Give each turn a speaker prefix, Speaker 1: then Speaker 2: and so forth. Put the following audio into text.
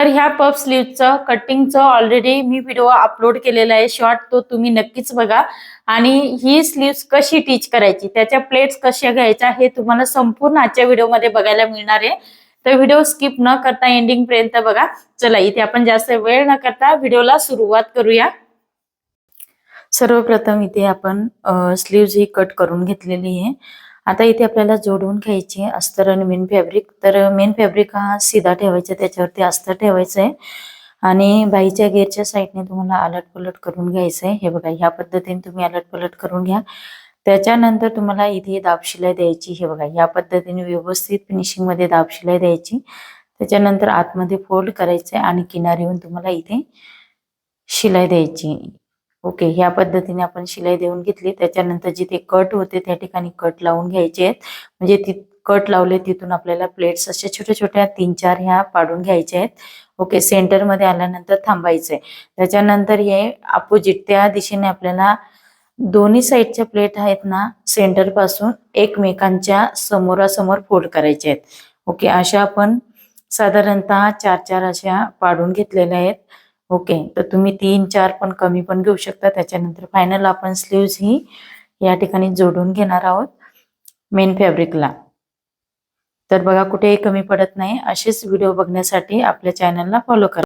Speaker 1: तर ह्या puff स्लीव्हचं कटिंगचं already मी video upload केलेला आहे शॉर्ट, तो तुम्ही नक्कीच बघा. आणि ही स्लीव्स कशी टिच करायची, त्याच्या प्लेट्स कशा घ्यायच्या हे तुम्हाला संपूर्ण आजच्या व्हिडिओमध्ये बघायला मिळणार आहे. तर व्हिडिओ स्किप न करता एंडिंग पर्यंत बघा. चला इथे आपण जास्त वेळ न करता व्हिडिओला सुरुवात करूया. सर्वप्रथम इथे आपण स्लीव्ज ही कट करून घेतलेली आहे. आता इथे आपल्याला जोडून घ्यायची आहे अस्तर आणि मेन फॅब्रिक. तर मेन फॅब्रिक हा सीधा ठेवायचा, त्याच्यावरती अस्तर ठेवायचं आहे आणि बाईच्या घेरच्या साईडने तुम्हाला आलट पलट करून घ्यायचं आहे. हे बघा, ह्या पद्धतीने तुम्ही आलट पलट करून घ्या. त्याच्यानंतर तुम्हाला इथे दाब शिलाई द्यायची. हे बघा, ह्या पद्धतीने व्यवस्थित फिनिशिंग मध्ये दाब शिलाई द्यायची. त्याच्यानंतर आतमध्ये फोल्ड करायचंय आणि किनारी येऊन तुम्हाला इथे शिलाई द्यायची. ओके, ह्या पद्धतीने आपण शिलाई देऊन घेतली. त्याच्यानंतर जिथे कट होते त्या ठिकाणी कट लावून घ्यायचे आहेत. म्हणजे ती कट लावले तिथून आपल्याला प्लेट्स अशा छोट्या छोट्या 3-4 ह्या पाडून घ्यायच्या आहेत. ओके, सेंटर मध्ये आल्यानंतर थांबायचंय. त्याच्यानंतर हे अपोजिट त्या दिशेने आपल्याला दोन्ही साईडच्या प्लेट आहेत ना, सेंटर पासून एकमेकांच्या समोरासमोर फोल्ड करायचे आहेत. ओके, अशा आपण साधारणतः 4-4 अशा पाडून घेतलेल्या आहेत. ओके, तर तुम्ही 3-4 पण कमी पण घेऊ शकता. त्याच्यानंतर फायनल आपण स्लीव्स ही या ठिकाणी जोडून घेणार आहोत मेन फॅब्रिकला. तर बघा, कुठेही कमी पडत नाही. असेच व्हिडिओ बघण्यासाठी आपल्या चॅनलला फॉलो करा.